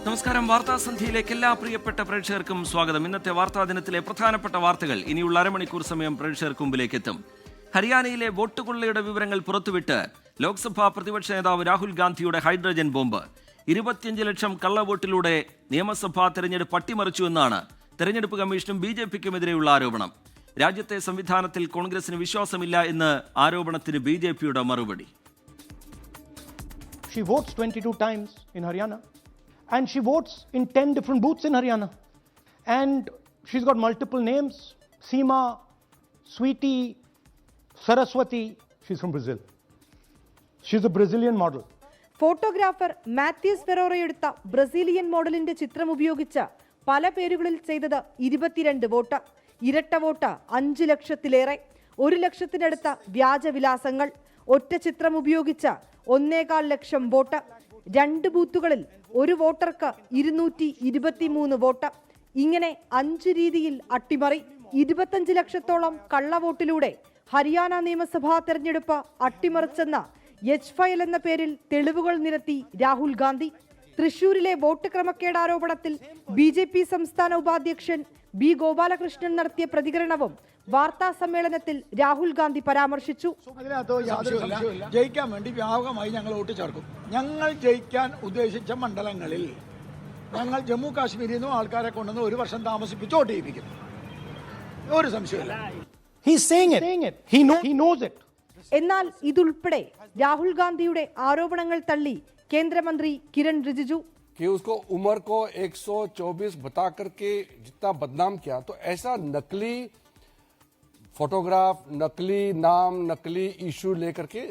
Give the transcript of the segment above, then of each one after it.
നമസ്കാരം. വാർത്താസന്ധ്യയിലേക്ക് എല്ലാ പ്രിയപ്പെട്ട പ്രേക്ഷകർക്കും സ്വാഗതം. ഇന്നത്തെ വാർത്താ ദിനത്തിലെ പ്രധാനപ്പെട്ട വാർത്തകൾ ഇനിയുള്ള അരമണിക്കൂർ സമയം പ്രേക്ഷകർക്ക് മുമ്പിലേക്ക് എത്തും. ഹരിയാനയിലെ വോട്ട് കൊള്ളയുടെ വിവരങ്ങൾ പുറത്തുവിട്ട് ലോക്സഭാ പ്രതിപക്ഷ നേതാവ് രാഹുൽ ഗാന്ധിയുടെ ഹൈഡ്രജൻ ബോംബ്. 25 ലക്ഷം കള്ളവോട്ടിലൂടെ നിയമസഭാ തെരഞ്ഞെടുപ്പ് അട്ടിമറിച്ചുവെന്നാണ് തെരഞ്ഞെടുപ്പ് കമ്മീഷനും BJPക്കുമെതിരെയുള്ള ആരോപണം. രാജ്യത്തെ സംവിധാനത്തിൽ കോൺഗ്രസിന് വിശ്വാസമില്ല എന്ന ആരോപണത്തിന് BJPയുടെ മറുപടി. She votes 22 times in Haryana. And she votes in 10 different booths in Haryana. And she's got multiple names. Seema, Sweetie, Saraswati. She's from Brazil. She's a Brazilian model. Photographer Matheus Ferreira എടുത്ത Brazilian മോഡലിന്റെ ചിത്രം ഉപയോഗിച്ച് പല പേരുകളിൽ ചെയ്തത് 22 vote. ഇരട്ട vote 5 ലക്ഷത്തിലേറെ. 1 ലക്ഷത്തിനടുത്ത വ്യാജവിലാസങ്ങൾ. ഒറ്റ ചിത്രം ഉപയോഗിച്ച് 1.25 ലക്ഷം വോട്ട്. 2 ബൂത്തുകളിൽ ഒരു വോട്ടർക്ക് 223 വോട്ട്. ഇങ്ങനെ 5 രീതിയിൽ അട്ടിമറി. 25 ലക്ഷത്തോളം കള്ളവോട്ടിലൂടെ ഹരിയാന നിയമസഭാ തെരഞ്ഞെടുപ്പ് അട്ടിമറിച്ചെന്ന എച്ച് ഫയൽ എന്ന പേരിൽ തെളിവുകൾ നിരത്തി രാഹുൽ ഗാന്ധി. തൃശൂരിലെ വോട്ട് ക്രമക്കേട് ആരോപണത്തിൽ BJP സംസ്ഥാന ഉപാധ്യക്ഷൻ B ഗോപാലകൃഷ്ണൻ നടത്തിയ പ്രതികരണവും വാർത്താ സമ്മേളനത്തിൽ രാഹുൽ ഗാന്ധി പരാമർശിച്ചു. ജയിക്കാൻ വേണ്ടി വ്യാപകമായി ഞങ്ങൾ വോട്ട് ചേർക്കും. ഞങ്ങൾ ജയിക്കാൻ ഉദ്ദേശിച്ച മണ്ഡലങ്ങളിൽ ഞങ്ങൾ ജമ്മു കാശ്മീരിൽ നിന്നും ആൾക്കാരെ കൊണ്ടുവന്ന് 1 വർഷം താമസിപ്പിച്ച് വോട്ട് ചെയ്യിപ്പിക്കും. ഒരു സംശയമില്ല. എന്നാൽ ഇതുൾപ്പെടെ രാഹുൽ ഗാന്ധിയുടെ ആരോപണങ്ങൾ തള്ളി കേന്ദ്രമന്ത്രി കിരൺ റിജിജു. कि उसको उम्र को 124 बता करके जितना बदनाम किया, तो ऐसा नकली फोटोग्राफ, नकली नाम, नकली इशू लेकर के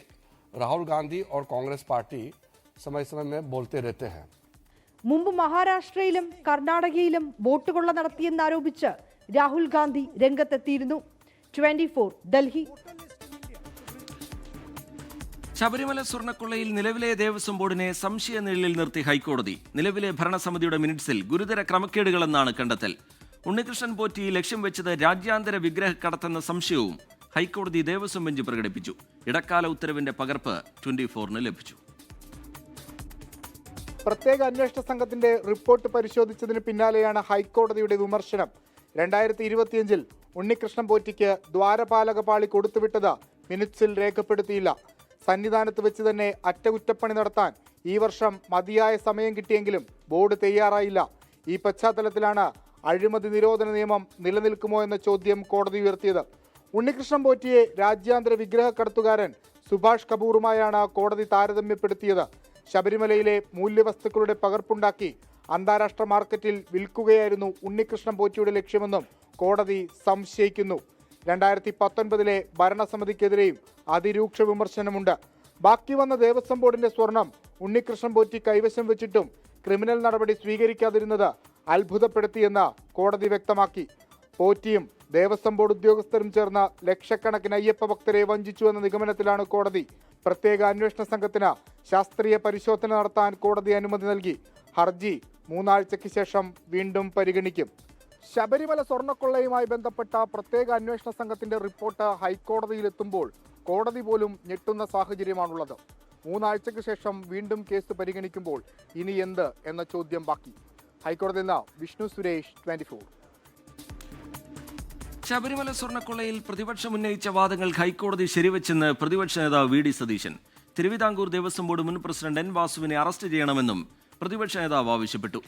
राहुल गांधी और कांग्रेस पार्टी समय समय में बोलते रहते हैं. മുമ്പ് മഹാരാഷ്ട്രയിലും കർണാടകയിലും വോട്ട് കൊള്ള നടത്തിയെന്നാരോപിച്ച് രാഹുൽ ഗാന്ധി രംഗത്തെത്തിയിരുന്നു. 24 ഡൽഹി. ശബരിമല സ്വർണ്ണക്കൊള്ളയിൽ നിലവിലെ ദേവസ്വം ബോർഡിനെ സംശയനിഴലിൽ നിർത്തി ഹൈക്കോടതി. നിലവിലെ ഭരണസമിതിയുടെ മിനിറ്റ്സിൽ ഗുരുതര ക്രമക്കേടുകളെന്നാണ് കണ്ടെത്തൽ. ഉണ്ണികൃഷ്ണൻ പോറ്റി ലക്ഷ്യം വെച്ചത് രാജ്യാന്തര വിഗ്രഹ കടത്തെന്ന സംശയവും ഹൈക്കോടതി ദേവസ്വം ബെഞ്ച് പ്രകടിപ്പിച്ചു. ഇടക്കാല ഉത്തരവിന്റെ പകർപ്പ് 24 ലഭിച്ചു. പ്രത്യേക അന്വേഷണ സംഘത്തിന്റെ റിപ്പോർട്ട് പരിശോധിച്ചതിന് പിന്നാലെയാണ് ഹൈക്കോടതിയുടെ വിമർശനം. 2025 ഉണ്ണികൃഷ്ണൻ പോറ്റിക്ക് ദ്വാരപാലക പാളി കൊടുത്തുവിട്ടത് മിനിറ്റ്സിൽ രേഖപ്പെടുത്തിയില്ല. സന്നിധാനത്ത് വെച്ച് തന്നെ അറ്റകുറ്റപ്പണി നടത്താൻ ഈ വർഷം മതിയായ സമയം കിട്ടിയെങ്കിലും ബോർഡ് തയ്യാറായില്ല. ഈ പശ്ചാത്തലത്തിലാണ് അഴിമതി നിരോധന നിയമം നിലനിൽക്കുമോ എന്ന ചോദ്യം കോടതി ഉയർത്തിയത്. ഉണ്ണികൃഷ്ണൻ പോറ്റിയെ രാജ്യാന്തര വിഗ്രഹ കടത്തുകാരൻ സുഭാഷ് കപൂറുമായാണ് കോടതി താരതമ്യപ്പെടുത്തിയത്. ശബരിമലയിലെ മൂല്യവസ്തുക്കളുടെ പകർപ്പുണ്ടാക്കി അന്താരാഷ്ട്ര മാർക്കറ്റിൽ വിൽക്കുകയായിരുന്നു ഉണ്ണികൃഷ്ണൻ പോറ്റിയുടെ ലക്ഷ്യമെന്നും കോടതി സംശയിക്കുന്നു. 2019 ഭരണസമിതിക്കെതിരെയും അതിരൂക്ഷ വിമർശനമുണ്ട്. ബാക്കി വന്ന ദേവസ്വം ബോർഡിന്റെ സ്വർണം ഉണ്ണികൃഷ്ണൻ പോറ്റി കൈവശം വെച്ചിട്ടും ക്രിമിനൽ നടപടി സ്വീകരിക്കാതിരുന്നത് അത്ഭുതപ്പെടുത്തിയെന്ന് കോടതി വ്യക്തമാക്കി. പോറ്റിയും ദേവസ്വം ബോർഡ് ഉദ്യോഗസ്ഥരും ചേർന്ന് ലക്ഷക്കണക്കിന് അയ്യപ്പ ഭക്തരെ വഞ്ചിച്ചു എന്ന നിഗമനത്തിലാണ് കോടതി. പ്രത്യേക അന്വേഷണ സംഘത്തിന് ശാസ്ത്രീയ പരിശോധന നടത്താൻ കോടതി അനുമതി നൽകി. ഹർജി 3 ആഴ്ചയ്ക്ക് ശേഷം വീണ്ടും പരിഗണിക്കും. ശബരിമല സ്വർണ്ണക്കൊള്ളയുമായി ബന്ധപ്പെട്ട പ്രത്യേക അന്വേഷണ സംഘത്തിന്റെ റിപ്പോർട്ട് ഹൈക്കോടതിയിലെത്തുമ്പോൾ കോടതി പോലും ഞെട്ടുന്ന സാഹചര്യമാണുള്ളത്. 3 ആഴ്ചയ്ക്ക് ശേഷം വീണ്ടും കേസ് പരിഗണിക്കുമ്പോൾ ഇനി എന്ത് എന്ന ചോദ്യം ബാക്കി. ഹൈക്കോടതിയിൽ നിന്ന് വിഷ്ണു സുരേഷ്, 24. ശബരിമല സ്വർണ്ണക്കൊള്ളയിൽ പ്രതിപക്ഷം ഉന്നയിച്ച വാദങ്ങൾ ഹൈക്കോടതി ശരിവെച്ചെന്ന് പ്രതിപക്ഷ നേതാവ് VD സതീശൻ. തിരുവിതാംകൂർ ദേവസ്വം ബോർഡ് മുൻ പ്രസിഡന്റ് N വാസുവിനെ അറസ്റ്റ് ചെയ്യണമെന്നും പ്രതിപക്ഷ നേതാവ് ആവശ്യപ്പെട്ടു.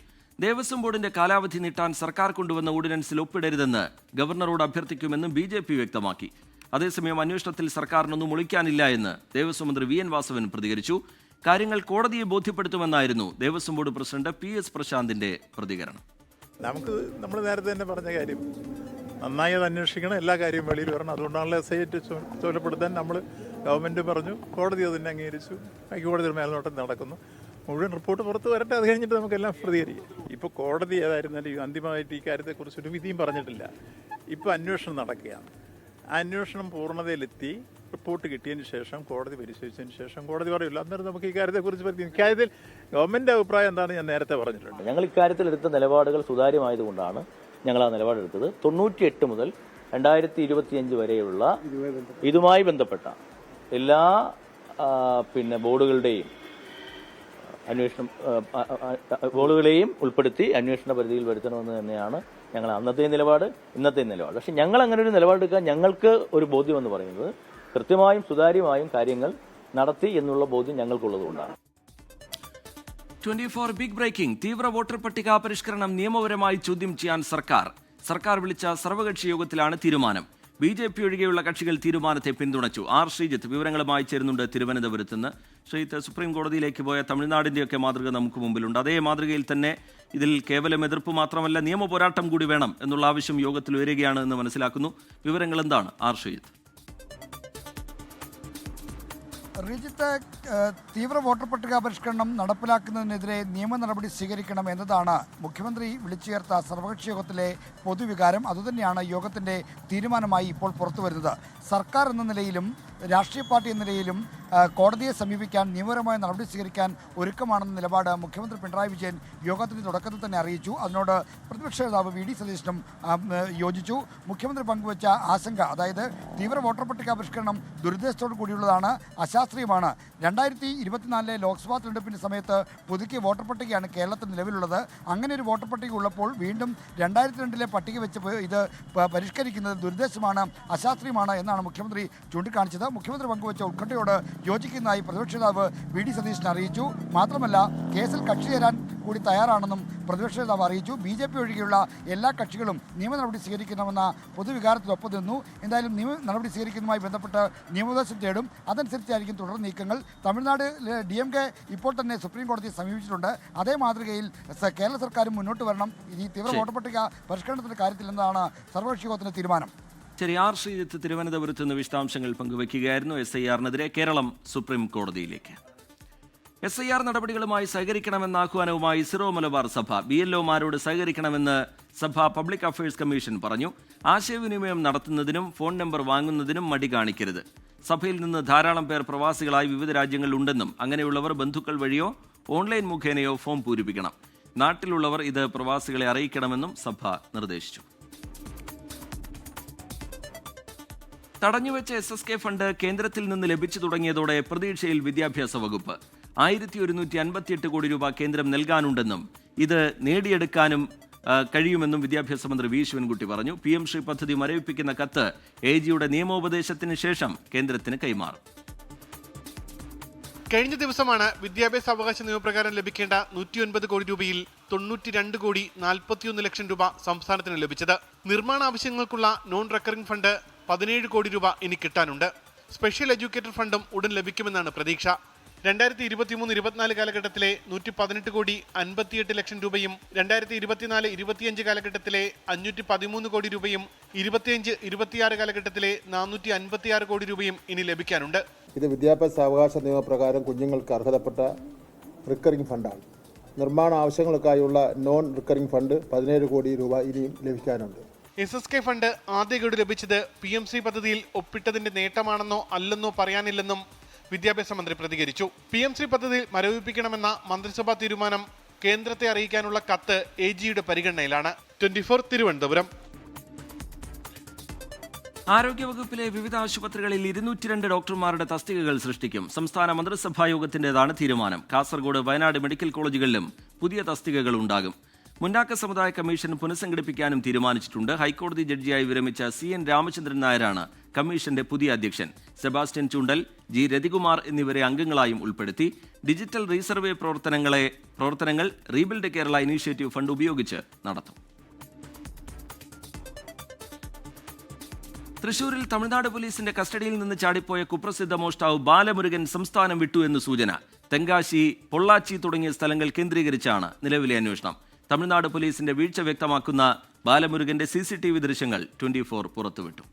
ദേവസ്വം ബോർഡിന്റെ കാലാവധി നീട്ടാൻ സർക്കാർ കൊണ്ടുവന്ന ഓർഡിനൻസിൽ ഒപ്പിടരുതെന്ന് ഗവർണറോട് അഭ്യർത്ഥിക്കുമെന്നും BJP വ്യക്തമാക്കി. അതേസമയം അന്വേഷണത്തിൽ സർക്കാരിനൊന്നും ഒളിക്കാനില്ല എന്ന് ദേവസ്വം മന്ത്രി VN വാസവൻ പ്രതികരിച്ചു. കാര്യങ്ങൾ കോടതിയെ ബോധ്യപ്പെടുത്തുമെന്നായിരുന്നു ദേവസ്വം ബോർഡ് പ്രസിഡന്റ് PS പ്രശാന്തിന്റെ പ്രതികരണം. നമ്മൾ നേരത്തെ തന്നെ പറഞ്ഞ കാര്യം നന്നായി അത് അന്വേഷിക്കണം, എല്ലാ കാര്യവും വെളിയിൽ വരണം. അതുകൊണ്ടാണല്ലോ SIT ചുമതലപ്പെടുത്താൻ നമ്മൾ ഗവൺമെൻറ് പറഞ്ഞു, കോടതി അതിനെ അംഗീകരിച്ചു, ഹൈക്കോടതിയുടെ മേൽനോട്ടം നടക്കുന്നു. മുഴുവൻ റിപ്പോർട്ട് പുറത്ത് വരട്ടെ, അത് കഴിഞ്ഞിട്ട് നമുക്കെല്ലാം പ്രതികരിക്കാം. ഇപ്പോൾ കോടതി ഏതായിരുന്നാലും അന്തിമമായിട്ട് ഈ കാര്യത്തെക്കുറിച്ചൊരു വിധിയും പറഞ്ഞിട്ടില്ല. ഇപ്പോൾ അന്വേഷണം നടക്കുകയാണ്. ആ അന്വേഷണം പൂർണ്ണതയിലെത്തി റിപ്പോർട്ട് കിട്ടിയതിന് ശേഷം കോടതി പരിശോധിച്ചതിന് ശേഷം കോടതി പറയില്ല. അന്നേരം നമുക്ക് ഈ കാര്യത്തെക്കുറിച്ച് പറ്റി ഇക്കാര്യത്തിൽ ഗവൺമെൻറ് അഭിപ്രായം എന്താണ് ഞാൻ നേരത്തെ പറഞ്ഞിട്ടുണ്ട്. ഞങ്ങൾ ഇക്കാര്യത്തിൽ എടുത്ത നിലപാടുകൾ സുതാര്യമായതുകൊണ്ടാണ് ഞങ്ങൾ ആ നിലപാടെടുത്തത്. 98 മുതൽ 2025 വരെയുള്ള ഇതുമായി ബന്ധപ്പെട്ട എല്ലാ ബോർഡുകളുടെയും അന്വേഷണം ബോളുകളെയും ഉൾപ്പെടുത്തി അന്വേഷണ പരിധിയിൽ വരുത്തണമെന്ന് തന്നെയാണ് ഞങ്ങൾ അന്നത്തെ നിലപാട്, ഇന്നത്തെ നിലപാട്. പക്ഷെ ഞങ്ങൾ അങ്ങനെ ഒരു നിലപാടെടുക്കാൻ ഞങ്ങൾക്ക് ഒരു ബോധ്യം എന്ന് പറയുന്നത് കൃത്യമായും സുതാര്യമായും കാര്യങ്ങൾ നടത്തി എന്നുള്ള ബോധ്യം ഞങ്ങൾക്കുള്ളതുകൊണ്ടാണ്. 24 ബിഗ് ബ്രേക്കിംഗ്. തീവ്ര വോട്ടർ പട്ടിക പരിഷ്കരണം നിയമപരമായി ചോദ്യം ചെയ്യാൻ സർക്കാർ വിളിച്ച സർവകക്ഷി യോഗത്തിലാണ് തീരുമാനം. BJP ഒഴികെയുള്ള കക്ഷികൾ തീരുമാനത്തെ പിന്തുണച്ചു. ആർ ശ്രീജിത്ത് വിവരങ്ങളുമായി ചേരുന്നുണ്ട് തിരുവനന്തപുരത്ത് നിന്ന്. ശ്രീജിത്ത്, സുപ്രീം കോടതിയിലേക്ക് പോയ തമിഴ്നാടിന്റെയൊക്കെ മാതൃക നമുക്ക് മുമ്പിലുണ്ട്. അതേ മാതൃകയിൽ തന്നെ ഇതിൽ കേവലം എതിർപ്പ് മാത്രമല്ല നിയമ പോരാട്ടം കൂടി വേണം എന്നുള്ള ആവശ്യം യോഗത്തിൽ ഉയരുകയാണ് എന്ന് മനസ്സിലാക്കുന്നു. വിവരങ്ങൾ എന്താണ് ആർ ശ്രീജിത്ത്? റിജിത്ത്, തീവ്ര വോട്ടർ പട്ടിക പരിഷ്കരണം നടപ്പിലാക്കുന്നതിനെതിരെ നിയമ നടപടി സ്വീകരിക്കണം എന്നതാണ് മുഖ്യമന്ത്രി വിളിച്ചു ചേർത്ത സർവകക്ഷി യോഗത്തിലെ പൊതുവികാരം. അതുതന്നെയാണ് യോഗത്തിൻ്റെ തീരുമാനമായി ഇപ്പോൾ പുറത്തുവരുന്നത്. സർക്കാർ എന്ന നിലയിലും രാഷ്ട്രീയ പാർട്ടി എന്ന നിലയിലും കോടതിയെ സമീപിക്കാൻ നിയമപരമായ നടപടി സ്വീകരിക്കാൻ ഒരുക്കമാണെന്ന നിലപാട് മുഖ്യമന്ത്രി പിണറായി വിജയൻ യോഗത്തിന്റെ തുടക്കത്തിൽ തന്നെ അറിയിച്ചു. അതിനോട് പ്രതിപക്ഷ നേതാവ് VD സതീശനും യോജിച്ചു. മുഖ്യമന്ത്രി പങ്കുവച്ച ആശങ്ക, അതായത് തീവ്ര വോട്ടർ പട്ടിക പരിഷ്കരണം ദുരുദ്ദേശത്തോടു കൂടിയുള്ളതാണ്, അശാസ്ത്രീയമാണ്. 2024 ലോക്സഭാ തെരഞ്ഞെടുപ്പിന്റെ സമയത്ത് പുതുക്കിയ വോട്ടർ പട്ടികയാണ് കേരളത്തിൽ നിലവിലുള്ളത്. അങ്ങനെ ഒരു വോട്ടർ പട്ടിക ഉള്ളപ്പോൾ വീണ്ടും 2002 പട്ടിക വെച്ച് ഇത് പരിഷ്കരിക്കുന്നത് ദുരുദ്ദേശമാണ്, അശാസ്ത്രീയമാണ് എന്നാണ് മുഖ്യമന്ത്രി ചൂണ്ടിക്കാണിച്ചത്. മുഖ്യമന്ത്രി പങ്കുവച്ച ഉത്കണ്ഠയോട് യോജിക്കുന്നതായി പ്രതിപക്ഷ നേതാവ് VD സതീശൻ അറിയിച്ചു. മാത്രമല്ല, കേസിൽ കക്ഷി ചേരാൻ കൂടി തയ്യാറാണെന്നും പ്രതിപക്ഷ നേതാവ് അറിയിച്ചു. BJP ഒഴികെയുള്ള എല്ലാ കക്ഷികളും നിയമ നടപടി സ്വീകരിക്കണമെന്ന പൊതുവികാരത്തിലൊപ്പം നിന്നു. എന്തായാലും നിയമ നടപടി സ്വീകരിക്കുന്നതുമായി ബന്ധപ്പെട്ട് നിയമോപദേശം തേടും. അതനുസരിച്ചായിരിക്കും തുടർ നീക്കങ്ങൾ. തമിഴ്നാട് DMK ഇപ്പോൾ തന്നെ സുപ്രീം കോടതിയെ സമീപിച്ചിട്ടുണ്ട്. അതേ മാതൃകയിൽ കേരള സർക്കാരും മുന്നോട്ട് വരണം ഈ തീവ്ര വോട്ടർ പട്ടിക പരിഷ്കരണത്തിന്റെ കാര്യത്തിൽ എന്നതാണ് സർവകക്ഷി യോഗത്തിന്റെ തീരുമാനം. ശരി, ആർ ശ്രീജിത്ത് തിരുവനന്തപുരത്ത് നിന്ന് വിശദാംശങ്ങൾ പങ്കുവയ്ക്കുകയായിരുന്നു. SIR-നെതിരെ കേരളം സുപ്രീം കോടതിയിലേക്ക്. SIR നടപടികളുമായി സഹകരിക്കണമെന്ന ആഹ്വാനവുമായി സിറോ മലബാർ സഭ BLOമാരോട് സഹകരിക്കണമെന്ന് സഭ പബ്ലിക് അഫയേഴ്സ് കമ്മീഷൻ പറഞ്ഞു. ആശയവിനിമയം നടത്തുന്നതിനും ഫോൺ നമ്പർ വാങ്ങുന്നതിനും മടി കാണിക്കരുത്. സഭയിൽ നിന്ന് ധാരാളം പേർ പ്രവാസികളായി വിവിധ രാജ്യങ്ങളിലുണ്ടെന്നും അങ്ങനെയുള്ളവർ ബന്ധുക്കൾ വഴിയോ ഓൺലൈൻ മുഖേനയോ ഫോം പൂരിപ്പിക്കണം. നാട്ടിലുള്ളവർ ഇത് പ്രവാസികളെ അറിയിക്കണമെന്നും സഭ നിർദ്ദേശിച്ചു. തടഞ്ഞുവെച്ച SSK ഫണ്ട് കേന്ദ്രത്തിൽ നിന്ന് ലഭിച്ചു തുടങ്ങിയതോടെ പ്രതീക്ഷയിൽ വിദ്യാഭ്യാസ വകുപ്പ്. 1158 കോടി രൂപ കേന്ദ്രം നൽകാനുണ്ടെന്നും ഇത് നേടിയെടുക്കാനും കഴിയുമെന്നും വിദ്യാഭ്യാസ മന്ത്രി V ശിവൻകുട്ടി പറഞ്ഞു. PM ശ്രീ പദ്ധതി മരവിപ്പിക്കുന്ന കത്ത് AGയുടെ നിയമോപദേശത്തിന് ശേഷം കേന്ദ്രത്തിന് കൈമാറും. കഴിഞ്ഞ ദിവസമാണ് വിദ്യാഭ്യാസ അവകാശ നിയമപ്രകാരം ലഭിക്കേണ്ട 109 കോടി രൂപയിൽ 92 കോടി 41 ലക്ഷം രൂപ സംസ്ഥാനത്തിന് ലഭിച്ചത്. നിർമ്മാണ ആവശ്യങ്ങൾക്കുള്ള നോൺ റെക്കറിംഗ് ഫണ്ട് 17 കോടി രൂപ ഇനി കിട്ടാനുണ്ട്. സ്പെഷ്യൽ എഡ്യൂക്കേറ്റർ ഫണ്ടും ഉടൻ ലഭിക്കുമെന്നാണ് പ്രതീക്ഷ. 2023-24 കാലഘട്ടത്തിലെ 118 കോടി 58 ലക്ഷം രൂപയും 2024-25 കാലഘട്ടത്തിലെ 513 കോടി രൂപയും 25-26 കാലഘട്ടത്തിലെ 456 കോടി രൂപയും ഇനി ലഭിക്കാനുണ്ട്. ഇത് വിദ്യാഭ്യാസ അവകാശ നിയമപ്രകാരം കുഞ്ഞുങ്ങൾക്ക് അർഹതപ്പെട്ട റിക്കറിംഗ് ഫണ്ടാണ്. നിർമ്മാണ ആവശ്യങ്ങൾക്കായുള്ള നോൺ റിക്കറിംഗ് ഫണ്ട് 17 കോടി രൂപ ഇനിയും ലഭിക്കാനുണ്ട്. SSK ഫണ്ട് ആദ്യ ഗഡു ലഭിച്ചത് PMC പദ്ധതിയിൽ ഒപ്പിട്ടതിന്റെ നേട്ടമാണെന്നോ അല്ലെന്നോ പറയാനില്ലെന്നും വിദ്യാഭ്യാസ മന്ത്രി പ്രതികരിച്ചു. PMC പദ്ധതിയിൽ മരവിപ്പിക്കണമെന്ന മന്ത്രിസഭാ തീരുമാനം കേന്ദ്രത്തെ അറിയിക്കാനുള്ള കത്ത് AGയുടെ പരിഗണനയിലാണ്. 24 തിരുവനന്തപുരം. ആരോഗ്യവകുപ്പിലെ വിവിധ ആശുപത്രികളിൽ 202 ഡോക്ടർമാരുടെ തസ്തികകൾ സൃഷ്ടിക്കും. സംസ്ഥാന മന്ത്രിസഭാ യോഗത്തിന്റേതാണ് തീരുമാനം. കാസർഗോഡ്, വയനാട് മെഡിക്കൽ കോളേജുകളിലും പുതിയ തസ്തികകൾ ഉണ്ടാകും. മുന്നാക്ക സമുദായ കമ്മീഷൻ പുനഃസംഘടിപ്പിക്കാനും തീരുമാനിച്ചിട്ടുണ്ട്. ഹൈക്കോടതി ജഡ്ജിയായി വിരമിച്ച CN രാമചന്ദ്രൻ നായരാണ് കമ്മീഷന്റെ പുതിയ അധ്യക്ഷൻ. സെബാസ്റ്റ്യൻ ചുണ്ടൽ, G രതികുമാർ എന്നിവരെ അംഗങ്ങളായും ഉൾപ്പെടുത്തി. ഡിജിറ്റൽ റീസർവേ പ്രവർത്തനങ്ങൾ റീബിൽഡ് കേരള ഇനീഷ്യേറ്റീവ് ഫണ്ട് ഉപയോഗിച്ച് നടത്തും. തൃശൂരിൽ തമിഴ്നാട് പോലീസിന്റെ കസ്റ്റഡിയിൽ നിന്ന് ചാടിപ്പോയ കുപ്രസിദ്ധ മോഷ്ടാവ് ബാലമുരുകൻ സംസ്ഥാനം വിട്ടു എന്ന് സൂചന. തെങ്കാശി, പൊള്ളാച്ചി തുടങ്ങിയ സ്ഥലങ്ങൾ കേന്ദ്രീകരിച്ചാണ് നിലവിലെ അന്വേഷണം. തമിഴ്നാട് പോലീസിന്റെ വീഴ്ച വ്യക്തമാക്കുന്ന ബാലമുരുകന്റെ CCTV ദൃശ്യങ്ങൾ 24 പുറത്തുവിട്ടു.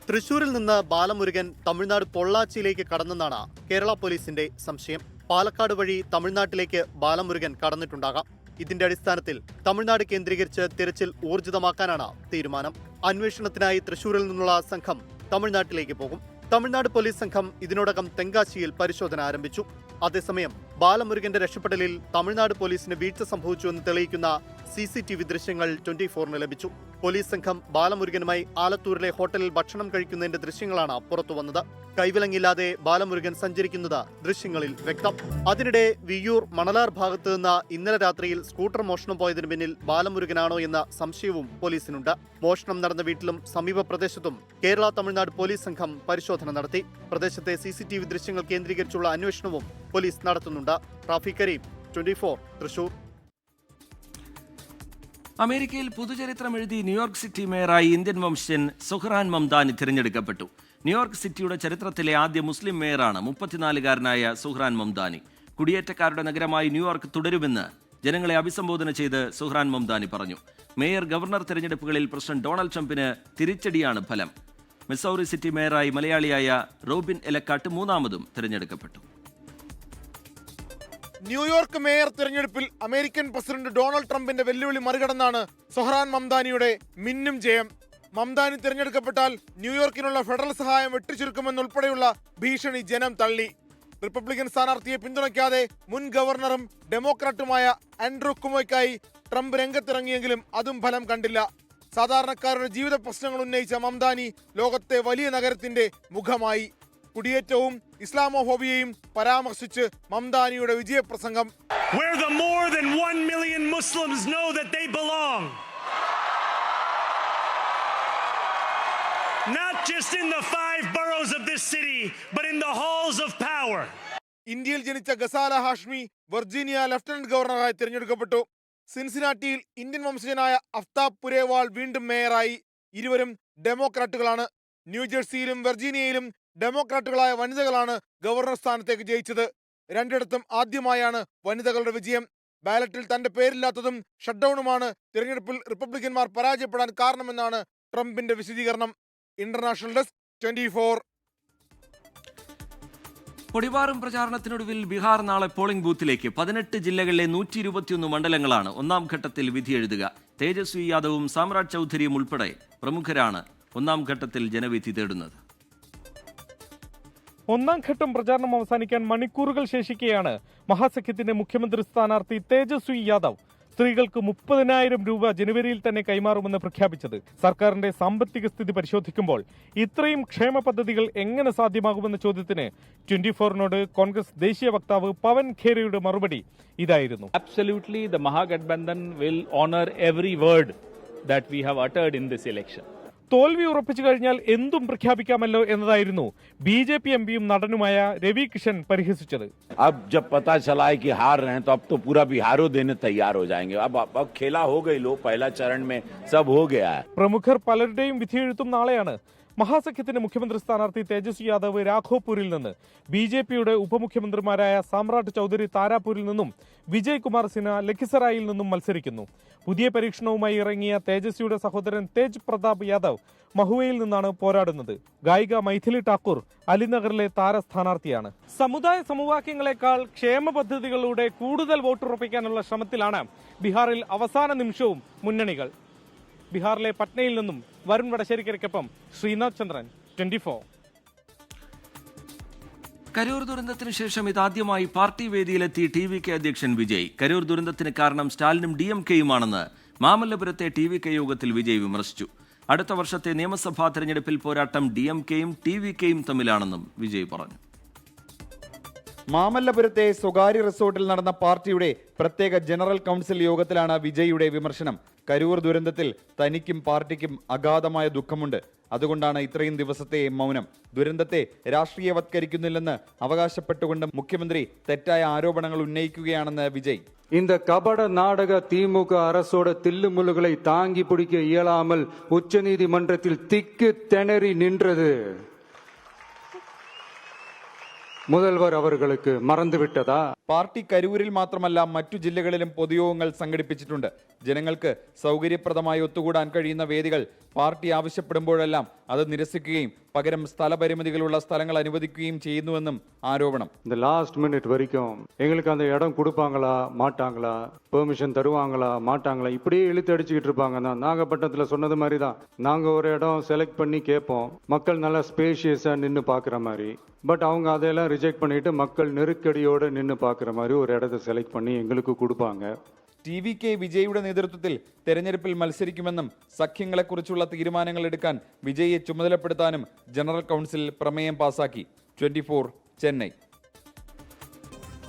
തൃശൂരിൽ നിന്ന് ബാലമുരുകൻ തമിഴ്നാട് പൊള്ളാച്ചിയിലേക്ക് കടന്നെന്നാണ് കേരള പോലീസിന്റെ സംശയം. പാലക്കാട് വഴി തമിഴ്നാട്ടിലേക്ക് ബാലമുരുകൻ കടന്നിട്ടുണ്ടാകാം. ഇതിന്റെ അടിസ്ഥാനത്തിൽ തമിഴ്നാട് കേന്ദ്രീകരിച്ച് തിരച്ചിൽ ഊർജിതമാക്കാനാണ് തീരുമാനം. അന്വേഷണത്തിനായി തൃശൂരിൽ നിന്നുള്ള സംഘം തമിഴ്നാട്ടിലേക്ക് പോകും. തമിഴ്നാട് പോലീസ് സംഘം ഇതിനോടകം തെങ്കാശിയിൽ പരിശോധന ആരംഭിച്ചു. അതേസമയം ബാലമുരുകന്റെ രക്ഷപ്പെടലിൽ തമിഴ്നാട് പോലീസിന് വീഴ്ച സംഭവിച്ചുവെന്ന് തെളിയിക്കുന്ന CCTV ദൃശ്യങ്ങൾ 24 ലഭിച്ചു. പോലീസ് സംഘം ബാലമുരുകനുമായി ആലത്തൂരിലെ ഹോട്ടലിൽ ഭക്ഷണം കഴിക്കുന്നതിന്റെ ദൃശ്യങ്ങളാണ് പുറത്തുവന്നത്. കൈവിലങ്ങില്ലാതെ ബാലമുരുകൻ സഞ്ചരിക്കുന്നത് ദൃശ്യങ്ങളിൽ വ്യക്തം. അതിനിടെ വിയ്യൂർ മണലാർ ഭാഗത്ത് നിന്ന് ഇന്നലെ രാത്രിയിൽ സ്കൂട്ടർ മോഷണം പോയതിനു പിന്നിൽ ബാലമുരുകനാണോ എന്ന സംശയവും പോലീസിനുണ്ട്. മോഷണം നടന്ന വീട്ടിലും സമീപ പ്രദേശത്തും കേരള തമിഴ്നാട് പോലീസ് സംഘം പരിശോധന നടത്തി. പ്രദേശത്തെ CCTV ദൃശ്യങ്ങൾ കേന്ദ്രീകരിച്ചുള്ള അന്വേഷണവും പോലീസ് നടത്തുന്നുണ്ട്. റാഫി കരീം, 24 തൃശൂർ. അമേരിക്കയിൽ പുതുചരിത്രം എഴുതി ന്യൂയോർക്ക് സിറ്റി മേയറായി ഇന്ത്യൻ വംശജൻ സുഹ്റാൻ മംദാനി തിരഞ്ഞെടുക്കപ്പെട്ടു. ന്യൂയോർക്ക് സിറ്റിയുടെ ചരിത്രത്തിലെ ആദ്യ മുസ്ലിം മേയറാണ് 34-കാരനായ സുഹ്റാൻ മംദാനി. കുടിയേറ്റക്കാരുടെ നഗരമായി ന്യൂയോർക്ക് തുടരുമെന്ന് ജനങ്ങളെ അഭിസംബോധന ചെയ്ത് സുഹ്റാൻ മംദാനി പറഞ്ഞു. മേയർ ഗവർണർ തെരഞ്ഞെടുപ്പുകളിൽ പ്രസിഡന്റ് ഡൊണാൾഡ് ട്രംപിന് തിരിച്ചടിയാണ് ഫലം. മിസൗറി സിറ്റി മേയറായി മലയാളിയായ റോബിൻ എലക്കാട്ട് മൂന്നാമതും തിരഞ്ഞെടുക്കപ്പെട്ടു. ന്യൂയോർക്ക് മേയർ തിരഞ്ഞെടുപ്പിൽ അമേരിക്കൻ പ്രസിഡന്റ് ഡൊണാൾഡ് ട്രംപിന്റെ വെല്ലുവിളി മറികടന്നാണ് സുഹ്റാൻ മംദാനിയുടെ മിന്നും ജയം. മംദാനി തിരഞ്ഞെടുക്കപ്പെട്ടാൽ ന്യൂയോർക്കിനുള്ള ഫെഡറൽ സഹായം വെട്ടിച്ചുരുക്കുമെന്നുൾപ്പെടെയുള്ള ഭീഷണി ജനം തള്ളി. റിപ്പബ്ലിക്കൻ സ്ഥാനാർത്ഥിയെ പിന്തുണയ്ക്കാതെ മുൻ ഗവർണറും ഡെമോക്രാറ്റുമായ ആൻഡ്രൂ കുമോയ്ക്കായി ട്രംപ് രംഗത്തിറങ്ങിയെങ്കിലും അതും ഫലം കണ്ടില്ല. സാധാരണക്കാരുടെ ജീവിത പ്രശ്നങ്ങൾ ഉന്നയിച്ച മംദാനി ലോകത്തെ വലിയ നഗരത്തിന്റെ മുഖമായി. കുടിയേറ്റവും ഇസ്ലാമോഫോബിയയും പരാമർശിച്ച് മംദാനിയുടെ വിജയപ്രസംഗം. Where the more than 1 million Muslims know that they belong. Not just in the 5 boroughs of this city, but in the halls of power. ഇന്ത്യയിൽ ജനിച്ച ഗസാല ഹാഷ്മി വെർജീനിയ ലഫ്റ്റനന്റ് ഗവർണറായി തിരഞ്ഞെടുക്കപ്പെട്ടു. സിൻസിനാറ്റിയിൽ ഇന്ത്യൻ വംശജനായ അഫ്താബ് പുരേവാൾ വീണ്ടും മേയറായി. ഇരുവരും ഡെമോക്രാറ്റുകളാണ്. ന്യൂജേഴ്സിയിലും വെർജീനിയയിലും ഡെമോക്രാറ്റുകളായ വനിതകളാണ് ഗവർണർ സ്ഥാനത്തേക്ക് ജയിച്ചത്. രണ്ടിടത്തും ആദ്യമായാണ് വനിതകളുടെ വിജയം. ബാലറ്റിൽ തന്റെ പേരില്ലാത്തതും ഷട്ട്ഡൌണുമാണ് തിരഞ്ഞെടുപ്പിൽ റിപ്പബ്ലിക്കന്മാർ പരാജയപ്പെടാൻ കാരണമെന്നാണ് ട്രംപിന്റെ വിശദീകരണം. International desk, 24. പൊടിപാറും പ്രചാരണത്തിനൊടുവിൽ ബീഹാർ നാളെ പോളിംഗ് ബൂത്തിലേക്ക്. 18 ജില്ലകളിലെ 121 മണ്ഡലങ്ങളാണ് ഒന്നാം ഘട്ടത്തിൽ വിധിയെഴുതുക. തേജസ്വി യാദവും സാമ്രാജ് ചൗധരിയും ഉൾപ്പെടെ പ്രമുഖരാണ് ഒന്നാം ഘട്ടത്തിൽ ജനവിധി തേടുന്നത്. ഒന്നാം ഘട്ടം പ്രചാരണം അവസാനിക്കാൻ മണിക്കൂറുകൾ ശേഷിക്കെയാണ് മഹാസഖ്യത്തിന്റെ മുഖ്യമന്ത്രി സ്ഥാനാർത്ഥി തേജസ്വി യാദവ് സ്ത്രീകൾക്ക് 30,000 രൂപ ജനുവരിയിൽ തന്നെ കൈമാറുമെന്ന് പ്രഖ്യാപിച്ചത്. സർക്കാരിന്റെ സാമ്പത്തിക സ്ഥിതി പരിശോധിക്കുമ്പോൾ ഇത്രയും ക്ഷേമ പദ്ധതികൾ എങ്ങനെ സാധ്യമാകുമെന്ന ചോദ്യത്തിന് 24നോട് കോൺഗ്രസ് ദേശീയ വക്താവ് പവൻ ഖേരയുടെ മറുപടി ഇതായിരുന്നു. Absolutely, the Mahagathbandhan will honor every word that we have uttered in this election. തോൽവി ഉറപ്പിച്ചു കഴിഞ്ഞാൽ എന്തും പ്രഖ്യാപിക്കാമല്ലോ എന്നതായിരുന്നു BJP എംപിയും നടനുമായ രവി കിഷൻ പരിഹസിച്ചത്. अब जब पता चला है कि हार रहे हैं तो अब तो पूरा बिहारो देने तैयार हो जाएंगे. अब खेला हो गई लो, पहला चरण में सब हो गया है. പ്രമുഖർ പലരുടെയും വിധിയെഴുത്തും നാളെയാണ്. മഹാസഖ്യത്തിന്റെ മുഖ്യമന്ത്രി സ്ഥാനാർത്ഥി തേജസ്വി യാദവ് രാഘോപൂരിൽ നിന്ന്, BJPയുടെ ഉപമുഖ്യമന്ത്രിമാരായ സാമ്രാട്ട് ചൌധരി താരാപൂരിൽ നിന്നും വിജയ് കുമാർ സിൻഹ ലഖിസറായിൽ നിന്നും മത്സരിക്കുന്നു. പുതിയ പരീക്ഷണവുമായി ഇറങ്ങിയ തേജസ്വിയുടെ സഹോദരൻ തേജ് പ്രതാപ് യാദവ് മഹുവയിൽ നിന്നാണ് പോരാടുന്നത്. ഗായിക മൈഥിലി ഠാക്കൂർ അലിനഗറിലെ താര സ്ഥാനാർത്ഥിയാണ്. സമുദായ സമവാക്യങ്ങളെക്കാൾ ക്ഷേമ പദ്ധതികളിലൂടെ കൂടുതൽ വോട്ടുറപ്പിക്കാനുള്ള ശ്രമത്തിലാണ് ബീഹാറിൽ അവസാന നിമിഷവും മുന്നണികൾ. ബീഹാറിലെ പട്നയിൽ നിന്നും വരുൺ വടശ്ശേരിക്കരയ്ക്കൊപ്പം ശ്രീനാഥ് ചന്ദ്രൻ, 24. കരൂർ ദുരന്തത്തിന് ശേഷം ഇതാദ്യമായി പാർട്ടി വേദിയിലെത്തി TVK അധ്യക്ഷൻ വിജയ്. കരൂർ ദുരന്തത്തിന് കാരണം സ്റ്റാലിനും DMKയുമാണെന്ന് മാമല്ലപുരത്തെ TVK യോഗത്തിൽ വിജയ് വിമർശിച്ചു. അടുത്ത വർഷത്തെ നിയമസഭാ തെരഞ്ഞെടുപ്പിൽ പോരാട്ടം DMKയും TVKയും തമ്മിലാണെന്നും വിജയ് പറഞ്ഞു. മാമല്ലപുരത്തെ സ്വകാര്യ റിസോർട്ടിൽ നടന്ന പാർട്ടിയുടെ പ്രത്യേക ജനറൽ കൗൺസിൽ യോഗത്തിലാണ് വിജയിയുടെ വിമർശനം. കരൂർ ദുരന്തത്തിൽ തനിക്കും പാർട്ടിക്കും അഗാധമായ ദുഃഖമുണ്ട്. അതുകൊണ്ടാണ് ഇത്രയും ദിവസത്തെ മൗനം. ദുരന്തത്തെ രാഷ്ട്രീയവത്കരിക്കുന്നില്ലെന്ന് അവകാശപ്പെട്ടുകൊണ്ട് മുഖ്യമന്ത്രി തെറ്റായ ആരോപണങ്ങൾ ഉന്നയിക്കുകയാണെന്ന് വിജയ്. இந்த கபட நாடக திமுக அரசோட தில்லுமுல்லுகளை தாங்கி பிடிக்க இயலாமல் உச்சநீதிமன்றத்தில் திக்கு திணறி நின்றது முதல்வர் அவர்களுக்கு மறந்துவிட்டதா? പാർട്ടി കരൂരിൽ മാത്രമല്ല മറ്റു ജില്ലകളിലും പൊതുയോഗങ്ങൾ സംഘടിപ്പിച്ചിട്ടുണ്ട്. ജനങ്ങൾക്ക് സൗകര്യപ്രദമായി ഒത്തുകൂടാൻ കഴിയുന്ന വേദികൾ പാർട്ടി ആവശ്യപ്പെടുമ്പോഴെല്ലാം അത് നിരസിക്കുകയും പകരം സ്ഥലപരിമിതികളുള്ള സ്ഥലങ്ങൾ അനുവദിക്കുകയും ചെയ്യുന്നുവെന്നും ആരോപണം. இந்த லாஸ்ட் மினிட் வரைக்கும் எங்களுக்கு அந்த இடம் கொடுப்பாங்களா மாட்டாங்களா, பெர்மிஷன் தருவாங்களா மாட்டாங்களா, இப்படியே இழுத்து அடிச்சுக்கிட்டு இருப்பாங்க. நாகப்பட்டினத்தில் சொன்னது மாதிரி தான், நாங்கள் ஒரு இடம் செலக்ட் பண்ணி கேட்போம், மக்கள் நல்லா ஸ்பேஷியஸாக நின்று பார்க்குற மாதிரி. பட் அவங்க அதையெல்லாம் ரிஜெக்ட் பண்ணிட்டு மக்கள் நெருக்கடியோடு நின்று பார்க்குற மாதிரி ஒரு இடத்த செலக்ட் பண்ணி எங்களுக்கு கொடுப்பாங்க. TVK വിജയിയുടെ നേതൃത്വത്തിൽ തെരഞ്ഞെടുപ്പിൽ മത്സരിക്കുമെന്നും സഖ്യങ്ങളെക്കുറിച്ചുള്ള തീരുമാനങ്ങൾ എടുക്കാൻ വിജയിയെ ചുമതലപ്പെടുത്താനും ജനറൽ കൗൺസിൽ പ്രമേയം പാസാക്കി. 24 ചെന്നൈ.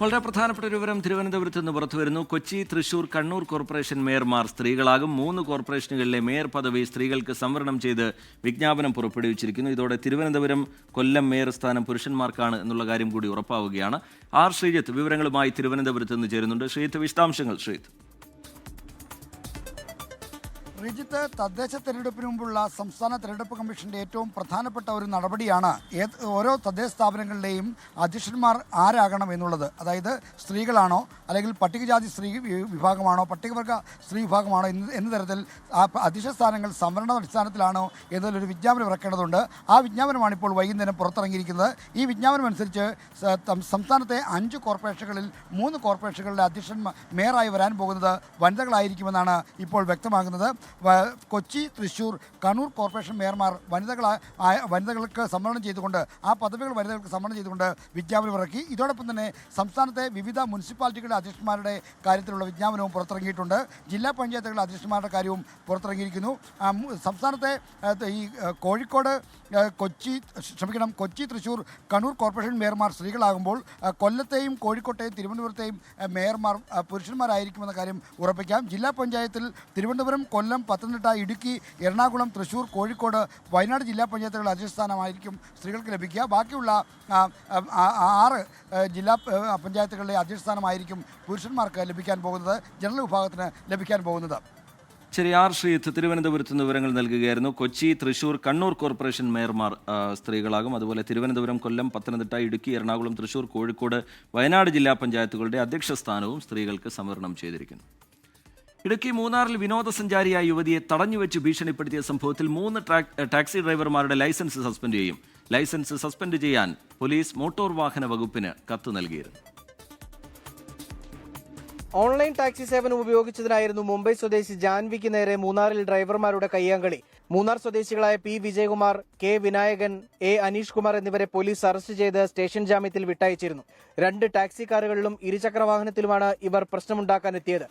വളരെ പ്രധാനപ്പെട്ട ഒരു വിവരം തിരുവനന്തപുരത്ത് നിന്ന് പുറത്തുവരുന്നു. കൊച്ചി, തൃശൂർ, കണ്ണൂർ കോർപ്പറേഷൻ മേയർമാർ സ്ത്രീകളാകും. 3 കോർപ്പറേഷനുകളിലെ മേയർ പദവി സ്ത്രീകൾക്ക് സംവരണം ചെയ്ത് വിജ്ഞാപനം പുറപ്പെടുവിച്ചിരിക്കുന്നു. ഇതോടെ തിരുവനന്തപുരം, കൊല്ലം മേയർ സ്ഥാനം പുരുഷന്മാർക്കാണ് എന്നുള്ള കാര്യം കൂടി ഉറപ്പാവുകയാണ്. ആർ ശ്രീജിത്ത് വിവരങ്ങളുമായി തിരുവനന്തപുരത്ത് നിന്ന് ചേരുന്നുണ്ട്. ശ്രീജിത്ത്, വിശദാംശങ്ങൾ. ശ്രീജിത്ത്. റിജിത്ത്, തദ്ദേശ തെരഞ്ഞെടുപ്പിന് മുമ്പുള്ള സംസ്ഥാന തെരഞ്ഞെടുപ്പ് കമ്മീഷന്റെ ഏറ്റവും പ്രധാനപ്പെട്ട ഒരു നടപടിയാണ് ഓരോ തദ്ദേശ സ്ഥാപനങ്ങളിലെയും അധ്യക്ഷന്മാർ ആരാകണം എന്നുള്ളത്. അതായത് സ്ത്രീകളാണോ അല്ലെങ്കിൽ പട്ടികജാതി സ്ത്രീ വിഭാഗമാണോ പട്ടികവർഗ സ്ത്രീ വിഭാഗമാണോ എന്ന തരത്തിൽ ആ അധ്യക്ഷ സ്ഥാനങ്ങൾ സംവരണ അടിസ്ഥാനത്തിലാണോ എന്നതിലൊരു വിജ്ഞാപനം ഇറക്കേണ്ടതുണ്ട്. ആ വിജ്ഞാപനമാണ് ഇപ്പോൾ വൈകുന്നേരം പുറത്തിറങ്ങിയിരിക്കുന്നത്. ഈ വിജ്ഞാപനം അനുസരിച്ച് സംസ്ഥാനത്തെ 5 കോർപ്പറേഷനുകളിൽ 3 കോർപ്പറേഷനുകളുടെ അധ്യക്ഷന്മാർ മേയറായി വരാൻ പോകുന്നത് വനിതകളായിരിക്കുമെന്നാണ് ഇപ്പോൾ വ്യക്തമാകുന്നത്. കൊച്ചി, തൃശൂർ, കണ്ണൂർ കോർപ്പറേഷൻ മേയർമാർ വനിതകൾക്ക് സംവരണം ചെയ്തുകൊണ്ട് ആ പദവികൾ വനിതകൾക്ക് സംവരണം ചെയ്തുകൊണ്ട് വിജ്ഞാപനം ഇറക്കി. ഇതോടൊപ്പം തന്നെ സംസ്ഥാനത്തെ വിവിധ മുനിസിപ്പാലിറ്റികളുടെ അധ്യക്ഷന്മാരുടെ കാര്യത്തിലുള്ള വിജ്ഞാപനവും പുറത്തിറങ്ങിയിട്ടുണ്ട്. ജില്ലാ പഞ്ചായത്തുകളുടെ അധ്യക്ഷന്മാരുടെ കാര്യവും പുറത്തിറങ്ങിയിരിക്കുന്നു. സംസ്ഥാനത്തെ ഈ കോഴിക്കോട്, കൊച്ചി, തൃശൂർ, കണ്ണൂർ കോർപ്പറേഷൻ മേയർമാർ സ്ത്രീകളാകുമ്പോൾ കൊല്ലത്തെയും കോഴിക്കോട്ടെയും തിരുവനന്തപുരത്തെയും മേയർമാർ പുരുഷന്മാരായിരിക്കുമെന്ന കാര്യം ഉറപ്പിക്കാം. ജില്ലാ പഞ്ചായത്തിൽ തിരുവനന്തപുരം, കൊല്ലം, പത്തനംതിട്ട, ഇടുക്കി, എറണാകുളം, തൃശൂർ, കോഴിക്കോട്, വയനാട് ജില്ലാ പഞ്ചായത്തുകളുടെ അധ്യക്ഷസ്ഥാനമായിരിക്കും സ്ത്രീകൾക്ക് ലഭിക്കുക. ബാക്കിയുള്ള 6 ജില്ലാ പഞ്ചായത്തുകളുടെ അധ്യക്ഷസ്ഥാനമായിരിക്കും പുരുഷന്മാർക്ക് ലഭിക്കാൻ പോകുന്നത്, ജനറൽ വിഭാഗത്തിന് ലഭിക്കാൻ പോകുന്നത്. ശരി, ആർ ശ്രീജിത്ത് തിരുവനന്തപുരത്ത് നിന്ന് വിവരങ്ങൾ നൽകുകയായിരുന്നു. കൊച്ചി, തൃശൂർ, കണ്ണൂർ കോർപ്പറേഷൻ മേയർമാർ സ്ത്രീകളാകും. അതുപോലെ തിരുവനന്തപുരം, കൊല്ലം, പത്തനംതിട്ട, ഇടുക്കി, എറണാകുളം, തൃശൂർ, കോഴിക്കോട്, വയനാട് ജില്ലാ പഞ്ചായത്തുകളുടെ അധ്യക്ഷ സ്ഥാനവും സ്ത്രീകൾക്ക് സംവരണം ചെയ്തിരിക്കുന്നു. ഇടുക്കി മൂന്നാറിൽ വിനോദസഞ്ചാരിയായ യുവതിയെ തടഞ്ഞുവെച്ച് ഭീഷണിപ്പെടുത്തിയ സംഭവത്തിൽ 3 ടാക്സി ഡ്രൈവർമാരുടെ ലൈസൻസ് സസ്പെൻഡ് ചെയ്യും. ലൈസൻസ് സസ്പെൻഡ് ചെയ്യാൻ പോലീസ് മോട്ടോർ വാഹന വകുപ്പിന് കത്ത് നൽകിയിരുന്നു. ഓൺലൈൻ ടാക്സി സേവനം ഉപയോഗിച്ചതിനായിരുന്നു മുംബൈ സ്വദേശി ജാൻവിക്ക് നേരെ മൂന്നാറിൽ ഡ്രൈവർമാരുടെ കയ്യാങ്കളി. മൂന്നാർ സ്വദേശികളായ P. Vijayakumar, K. Vinayakan, A. Aneesh Kumar എന്നിവരെ പോലീസ് അറസ്റ്റ് ചെയ്ത് സ്റ്റേഷൻ ജാമ്യത്തിൽ വിട്ടയച്ചിരുന്നു. 2 ടാക്സി കാറുകളിലും ഇരുചക്ര വാഹനത്തിലുമാണ് ഇവർ പ്രശ്നമുണ്ടാക്കാനെത്തിയത്.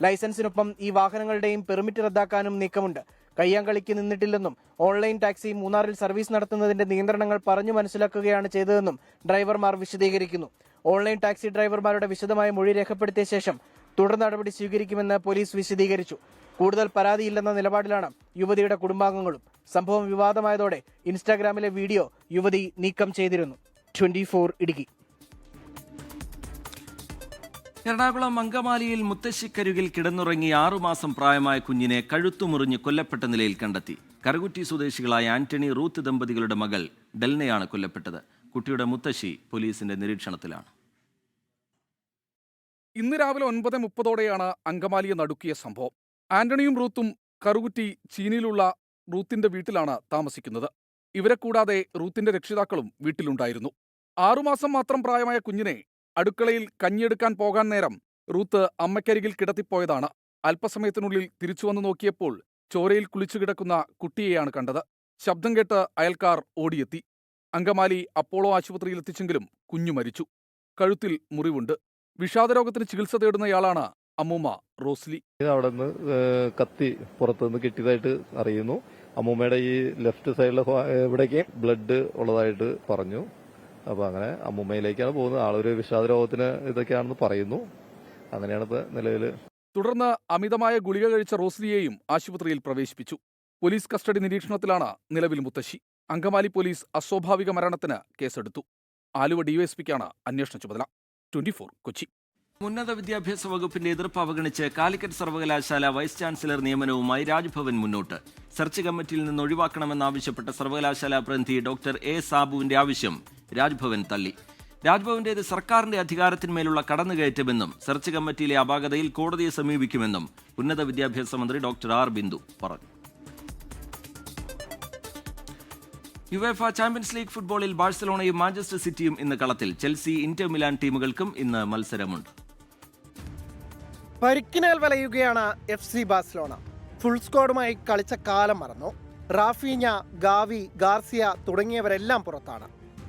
ലൈസൻസിനൊപ്പം ഈ വാഹനങ്ങളുടെയും പെർമിറ്റ് റദ്ദാക്കാനും നീക്കമുണ്ട്. കയ്യാങ്കളിക്ക് നിന്നിട്ടില്ലെന്നും ഓൺലൈൻ ടാക്സി മൂന്നാറിൽ സർവീസ് നടത്തുന്നതിന്റെ നിയന്ത്രണങ്ങൾ പറഞ്ഞു മനസ്സിലാക്കുകയാണ് ചെയ്തതെന്നും ഡ്രൈവർമാർ വിശദീകരിക്കുന്നു. ഓൺലൈൻ ടാക്സി ഡ്രൈവർമാരുടെ വിശദമായ മൊഴി രേഖപ്പെടുത്തിയ ശേഷം തുടർ നടപടി സ്വീകരിക്കുമെന്ന് പോലീസ് വിശദീകരിച്ചു. കൂടുതൽ പരാതിയില്ലെന്ന നിലപാടിലാണ് യുവതിയുടെ കുടുംബാംഗങ്ങളും. സംഭവം വിവാദമായതോടെ ഇൻസ്റ്റാഗ്രാമിലെ വീഡിയോ യുവതി നീക്കം ചെയ്തിരുന്നു. 24 ഇടുക്കി. എറണാകുളം അങ്കമാലിയിൽ മുത്തശ്ശിക്കരികിൽ കിടന്നുറങ്ങി 6 മാസം പ്രായമായ കുഞ്ഞിനെ കഴുത്തുമുറിഞ്ഞ് കൊല്ലപ്പെട്ട നിലയിൽ കണ്ടെത്തി. കറുകുറ്റി സ്വദേശികളായ ആന്റണി, റൂത്ത് ദമ്പതികളുടെ മകൾ ഡെൽനയാണ് കൊല്ലപ്പെട്ടത്. കുട്ടിയുടെ മുത്തശ്ശി പോലീസിന്റെ നിരീക്ഷണത്തിലാണ്. ഇന്ന് രാവിലെ 9:30ഓടെയാണ് അങ്കമാലിയെ നടുക്കിയ സംഭവം. ആന്റണിയും റൂത്തും കറുകുറ്റി ചീനിയിലുള്ള റൂത്തിന്റെ വീട്ടിലാണ് താമസിക്കുന്നത്. ഇവരെ കൂടാതെ റൂത്തിന്റെ രക്ഷിതാക്കളും വീട്ടിലുണ്ടായിരുന്നു. 6 മാസം മാത്രം പ്രായമായ കുഞ്ഞിനെ അടുക്കളയിൽ കഞ്ഞിയെടുക്കാൻ പോകാൻ നേരം റൂത്ത് അമ്മയ്ക്കരികിൽ കിടത്തിപ്പോയതാണ്. അല്പസമയത്തിനുള്ളിൽ തിരിച്ചുവന്നു നോക്കിയപ്പോൾ ചോരയിൽ കുളിച്ചു കിടക്കുന്ന കുട്ടിയെയാണ് കണ്ടത്. ശബ്ദം കേട്ട് അയൽക്കാർ ഓടിയെത്തി. അങ്കമാലി അപ്പോളോ ആശുപത്രിയിൽ എത്തിച്ചെങ്കിലും കുഞ്ഞു മരിച്ചു. കഴുത്തിൽ മുറിവുണ്ട്. വിഷാദരോഗത്തിന് ചികിത്സ തേടുന്നയാളാണ് അമ്മൂമ്മ റോസ്ലി. അവിടെ നിന്ന് കത്തി പുറത്തുനിന്ന് കിട്ടിയതായിട്ട് അറിയുന്നു. അമ്മൂമ്മയുടെ ഈ ലെഫ്റ്റ് സൈഡിലെ ഇവിടേക്ക് ബ്ലഡ് ഉള്ളതായിട്ട് പറഞ്ഞു. അപ്പോൾ അങ്ങനെ അമ്മൂമ്മയിലേക്കാണ് പോകുന്നത്. ആളൊരു വിഷാദരോഗത്തിന് ഇതൊക്കെയാണെന്ന് പറയുന്നു. അങ്ങനെയാണ് ഇപ്പോൾ നിലവിൽ. തുടർന്ന് അമിതമായ ഗുളിക കഴിച്ച റോസ്ലിയെയും ആശുപത്രിയിൽ പ്രവേശിപ്പിച്ചു. പോലീസ് കസ്റ്റഡി നിരീക്ഷണത്തിലാണ് നിലവിൽ മുത്തശ്ശി. അങ്കമാലി പോലീസ് അസ്വാഭാവിക മരണത്തിന് കേസെടുത്തു. ആലുവ ഡിവൈഎസ്പിക്കാണ് അന്വേഷണ ചുമതല. 24 കൊച്ചി. ഉന്നത വിദ്യാഭ്യാസ വകുപ്പിന്റെ എതിർപ്പ് അവഗണിച്ച് കാലിക്കറ്റ് സർവകലാശാല വൈസ് ചാൻസലർ നിയമനവുമായി രാജ്ഭവൻ മുന്നോട്ട്. സെർച്ച് കമ്മിറ്റിയിൽ നിന്ന് ഒഴിവാക്കണമെന്നാവശ്യപ്പെട്ട സർവകലാശാല പ്രതിനിധി ഡോക്ടർ A. സാബുവിന്റെ ആവശ്യം രാജ്ഭവൻ തള്ളി. രാജ്ഭവന്റേത് സർക്കാരിന്റെ അധികാരത്തിന്മേലുള്ള കടന്നുകയറ്റമെന്നും സെർച്ച് കമ്മിറ്റിയിലെ അപാകതയിൽ കോടതിയെ സമീപിക്കുമെന്നും ഉന്നത വിദ്യാഭ്യാസ മന്ത്രി ഡോക്ടർ R. ബിന്ദു പറഞ്ഞു. യുവേഫ ചാമ്പ്യൻസ് ലീഗ് ഫുട്ബോളിൽ ബാഴ്സലോണയും മാഞ്ചസ്റ്റർ സിറ്റിയും ഇന്ന് കളത്തിൽ. ചെൽസി, ഇന്റർ മിലാൻ ടീമുകൾക്കും ഇന്ന് മത്സരമുണ്ട്. പരിക്കിനാൽ വലയുകയാണ് FC ബാഴ്സലോണ. ഫുൾ സ്ക്വാഡുമായി കളിച്ച കാലം മറന്നു. റാഫീഞ്ഞ, ഗാവി, ഗാർസിയ തുടങ്ങിയവരെല്ലാം പുറത്താണ്.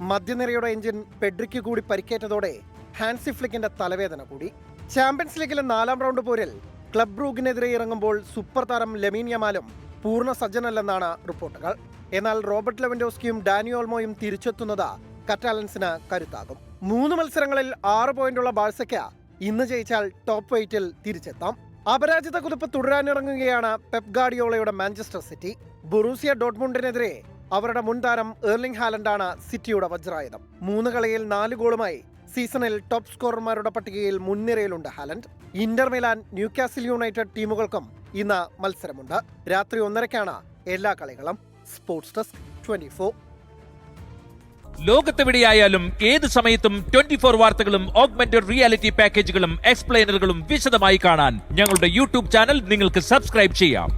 മധ്യനിരയുടെ എഞ്ചിൻ പെഡ്രിക്ക് കൂടി പരിക്കേറ്റതോടെ ഹാൻസി ഫ്ലിക്കിന്റെ തലവേദന കൂടി. ചാമ്പ്യൻസ് ലീഗിലെ 4ാം റൗണ്ട് പോരിൽ ക്ലബ് ബ്രൂഗിനെതിരെ ഇറങ്ങുമ്പോൾ സൂപ്പർ താരം ലെമീൻ യമാലും പൂർണ്ണ സജ്ജനല്ലെന്നാണ് റിപ്പോർട്ടുകൾ. എന്നാൽ റോബർട്ട് ലെവൻഡോസ്കിയും ഡാനി ഓൾമോയും തിരിച്ചെത്തുന്നത് കറ്റാലൻസിന് കരുത്താകും. 3 മത്സരങ്ങളിൽ 6 പോയിന്റുള്ള ബാഴ്സയ്ക്ക് ഇന്ന് ജയിച്ചാൽ ടോപ്പ് 8-ൽ തിരിച്ചെത്താം. അപരാജിത കുതിപ്പ് തുടരാനിറങ്ങുകയാണ് പെപ് ഗാർഡിയോളയുടെ മാഞ്ചസ്റ്റർ സിറ്റി. ബൊറൂസിയ ഡോട്ട്മുണ്ടിനെതിരെ അവരുടെ മുൻ താരം എർലിംഗ് ഹാലൻഡാണ് സിറ്റിയുടെ വജ്രായുധം. 3 കളിയിൽ 4 ഗോളുമായി സീസണിൽ ടോപ്പ് സ്കോറർമാരുടെ പട്ടികയിൽ മുൻനിരയിലുണ്ട് Haaland. Inter Milan, Newcastle United ടീമുകൾക്കും ഇന്ന് മത്സരമുണ്ട്. രാത്രി 1:30-ക്കാണ് എല്ലാ കളികളും. Sports desk 24. ലോകത്തെവിടെയായാലും ഏത് സമയത്തും 24 വാർത്തകളും ഓഗ്മെന്റഡ് റിയാലിറ്റി പാക്കേജുകളും എക്സ്പ്ലെയിനറുകളും വിശദമായി കാണാൻ ഞങ്ങളുടെ യൂട്യൂബ് ചാനൽ നിങ്ങൾക്ക് സബ്സ്ക്രൈബ് ചെയ്യാം.